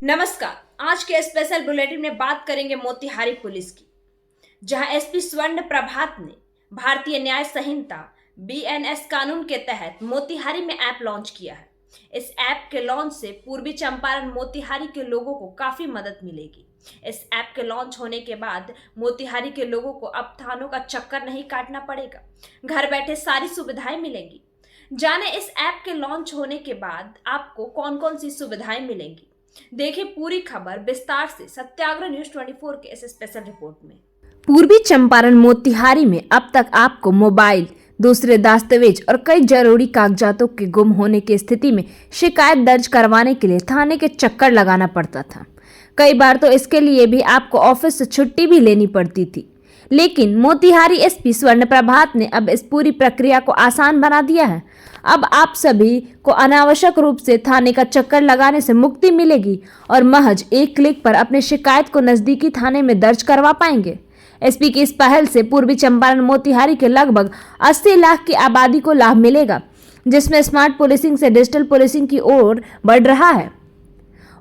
नमस्कार। आज के स्पेशल बुलेटिन में बात करेंगे मोतिहारी पुलिस की, जहां एसपी स्वर्ण प्रभात ने भारतीय न्याय संहिता बीएनएस कानून के तहत मोतिहारी में ऐप लॉन्च किया है। इस ऐप के लॉन्च से पूर्वी चंपारण मोतिहारी के लोगों को काफी मदद मिलेगी। इस ऐप के लॉन्च होने के बाद मोतिहारी के लोगों को अब थानों का चक्कर नहीं काटना पड़ेगा, घर बैठे सारी सुविधाएं मिलेंगी। जाने इस ऐप के लॉन्च होने के बाद आपको कौन कौन सी सुविधाएं मिलेंगी। देखिए पूरी खबर विस्तार से सत्याग्रह न्यूज 24 के इस स्पेशल रिपोर्ट में। पूर्वी चंपारण मोतिहारी में अब तक आपको मोबाइल, दूसरे दस्तावेज और कई जरूरी कागजातों के गुम होने की स्थिति में शिकायत दर्ज करवाने के लिए थाने के चक्कर लगाना पड़ता था। कई बार तो इसके लिए भी आपको ऑफिस से छुट्टी भी लेनी पड़ती थी। लेकिन मोतिहारी एसपी स्वर्ण प्रभात ने अब इस पूरी प्रक्रिया को आसान बना दिया है। अब आप सभी को अनावश्यक रूप से थाने का चक्कर लगाने से मुक्ति मिलेगी और महज एक क्लिक पर अपनी शिकायत को नजदीकी थाने में दर्ज करवा पाएंगे। एसपी की इस पहल से पूर्वी चंपारण मोतिहारी के लगभग 80 लाख की आबादी को लाभ मिलेगा, जिसमें स्मार्ट पुलिसिंग से डिजिटल पुलिसिंग की ओर बढ़ रहा है।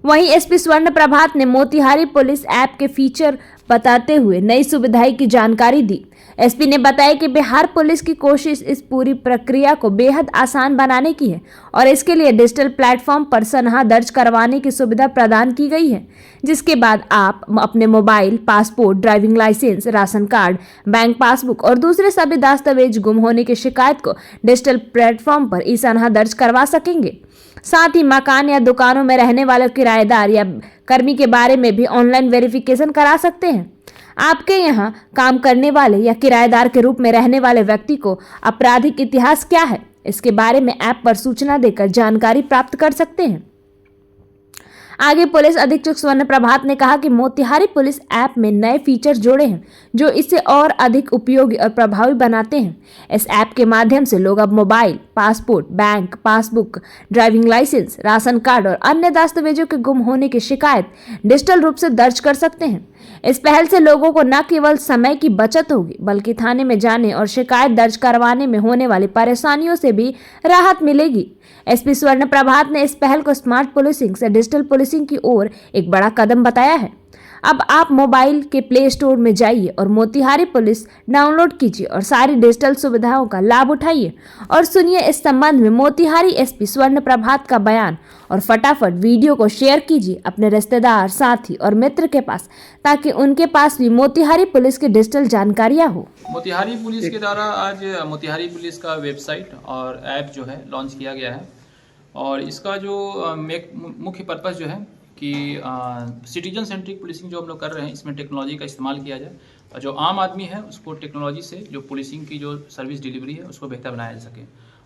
वहीं एसपी स्वर्ण प्रभात ने मोतिहारी पुलिस ऐप के फीचर बताते हुए नई सुविधाएं की जानकारी दी। एसपी ने बताया कि बिहार पुलिस की कोशिश इस पूरी प्रक्रिया को बेहद आसान बनाने की है और इसके लिए डिजिटल प्लेटफॉर्म पर सनहा दर्ज करवाने की सुविधा प्रदान की गई है, जिसके बाद आप अपने mobile, passport, driving licence, ration card, bank passbook और दूसरे सभी दस्तावेज गुम होने की शिकायत को डिजिटल प्लेटफॉर्म पर ई सनहा दर्ज करवा सकेंगे। साथ ही मकान या दुकानों में रहने वाले किराएदार या कर्मी के बारे में भी ऑनलाइन वेरिफिकेशन करा सकते हैं। आपके यहाँ काम करने वाले या किराएदार के रूप में रहने वाले व्यक्ति को आपराधिक इतिहास क्या है, इसके बारे में ऐप पर सूचना देकर जानकारी प्राप्त कर सकते हैं। आगे पुलिस अधीक्षक स्वर्ण प्रभात ने कहा कि मोतिहारी पुलिस ऐप में नए फीचर जोड़े हैं जो इसे और अधिक उपयोगी और प्रभावी बनाते हैं। इस ऐप के माध्यम से लोग अब mobile, passport, bank passbook, driving licence, ration card और अन्य दस्तावेजों के गुम होने की शिकायत डिजिटल रूप से दर्ज कर सकते हैं। इस पहल से लोगों को न केवल समय की बचत होगी, बल्कि थाने में जाने और शिकायत दर्ज करवाने में होने वाली परेशानियों से भी राहत मिलेगी। एसपी स्वर्ण प्रभात ने इस पहल को स्मार्ट पुलिसिंग से डिजिटल पुलिसिंग की ओर एक बड़ा कदम बताया है। अब आप मोबाइल के प्ले स्टोर में जाइए और मोतिहारी पुलिस डाउनलोड कीजिए और सारी डिजिटल सुविधाओं का लाभ उठाइए। और सुनिए इस संबंध में मोतिहारी एसपी स्वर्ण प्रभात का बयान और फटाफट वीडियो को शेयर कीजिए अपने रिश्तेदार, साथी और मित्र के पास, ताकि उनके पास भी मोतिहारी पुलिस की डिजिटल जानकारियां हो। मोतिहारी पुलिस के द्वारा आज मोतिहारी पुलिस का वेबसाइट और ऐप जो है लॉन्च किया गया है और इसका जो मुख्य पर्पस जो है कि सिटीजन सेंट्रिक पुलिसिंग जो हम लोग कर रहे हैं, इसमें टेक्नोलॉजी का इस्तेमाल किया जाए और जो आम आदमी है उसको टेक्नोलॉजी से जो पुलिसिंग की जो सर्विस डिलीवरी है उसको बेहतर बनाया जा सके।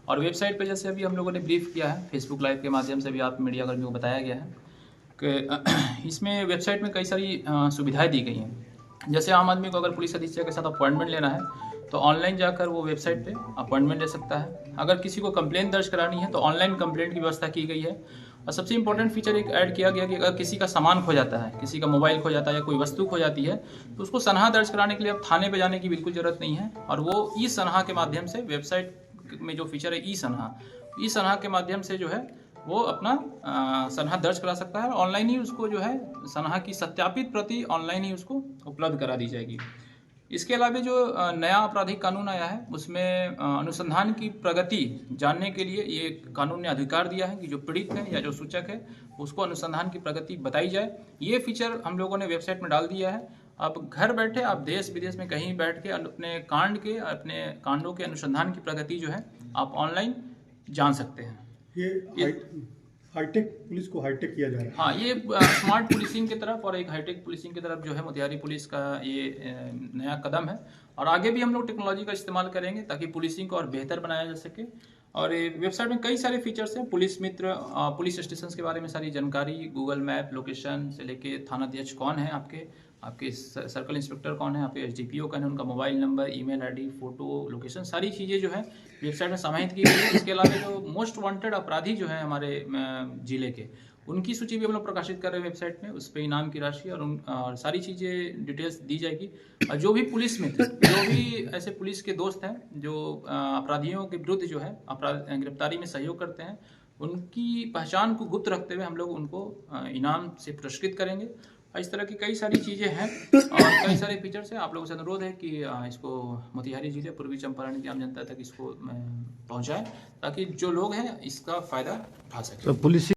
और वेबसाइट पे जैसे अभी हम लोगों ने ब्रीफ किया है, फेसबुक लाइव के माध्यम से भी आप मीडिया कर्मियों को बताया गया है कि इसमें वेबसाइट में कई सारी सुविधाएँ दी गई हैं। जैसे आम आदमी को अगर पुलिस अधीक्षक के साथ अपॉइंटमेंट लेना है तो ऑनलाइन जाकर वो वेबसाइट पे अपॉइंटमेंट ले सकता है। अगर किसी को कंप्लेंट दर्ज करानी है तो ऑनलाइन कंप्लेंट की व्यवस्था की गई है। और सबसे इंपॉर्टेंट फीचर एक ऐड किया गया कि अगर किसी का सामान खो जाता है, किसी का मोबाइल खो जाता है या कोई वस्तु खो जाती है, तो उसको सनहा दर्ज कराने के लिए अब थाने पे जाने की बिल्कुल ज़रूरत नहीं है। और वो ई सनहा के माध्यम से वेबसाइट में जो फीचर है ई सनहा के माध्यम से जो है वो अपना सनहा दर्ज करा सकता है। ऑनलाइन ही उसको जो है सनहा की सत्यापित प्रति ऑनलाइन ही उसको उपलब्ध करा दी जाएगी। इसके अलावा जो नया आपराधिक कानून आया है उसमें अनुसंधान की प्रगति जानने के लिए ये कानून ने अधिकार दिया है कि जो पीड़ित है या जो सूचक है उसको अनुसंधान की प्रगति बताई जाए। ये फीचर हम लोगों ने वेबसाइट में डाल दिया है। अब घर बैठे आप देश विदेश में कहीं बैठ के अपने अपने कांडों के अनुसंधान की प्रगति जो है आप ऑनलाइन जान सकते हैं। ये हाईटेक पुलिस को हाईटेक किया जा रहा है। हाँ, ये स्मार्ट पुलिसिंग की तरफ और एक हाईटेक पुलिसिंग की तरफ जो है मोतिहारी पुलिस का ये नया कदम है और आगे भी हम लोग टेक्नोलॉजी का इस्तेमाल करेंगे ताकि पुलिसिंग को और बेहतर बनाया जा सके। और ये वेबसाइट में कई सारे फीचर्स हैं, पुलिस मित्र, पुलिस स्टेशन के बारे में सारी जानकारी, गूगल मैप, लोकेशन से लेके थाना अध्यक्ष कौन है, आपके सर्कल इंस्पेक्टर कौन है, आपके एसडीपीओ कौन है, उनका mobile number, email ID, photo, location, सारी चीज़ें जो है वेबसाइट में समाहित की गई है। इसके अलावा जो मोस्ट वांटेड अपराधी जो है हमारे जिले के, उनकी सूची भी हम लोग प्रकाशित कर रहे हैं वेबसाइट में। उस पर इनाम की राशि और सारी चीज़ें डिटेल्स दी जाएगी। और जो भी पुलिस मित्र, जो भी ऐसे पुलिस के दोस्त हैं जो अपराधियों के विरुद्ध जो है गिरफ्तारी में सहयोग करते हैं, उनकी पहचान को गुप्त रखते हुए हम लोग उनको इनाम से पुरस्कृत करेंगे। और इस तरह की कई सारी चीज़ें हैं और कई सारे फीचर्स हैं। आप लोगों से अनुरोध है कि इसको मोतिहारी जिले पूर्वी चंपारण की आम जनता तक इसको पहुंचाएं ताकि जो लोग हैं इसका फ़ायदा उठा सकें। तो पुलिस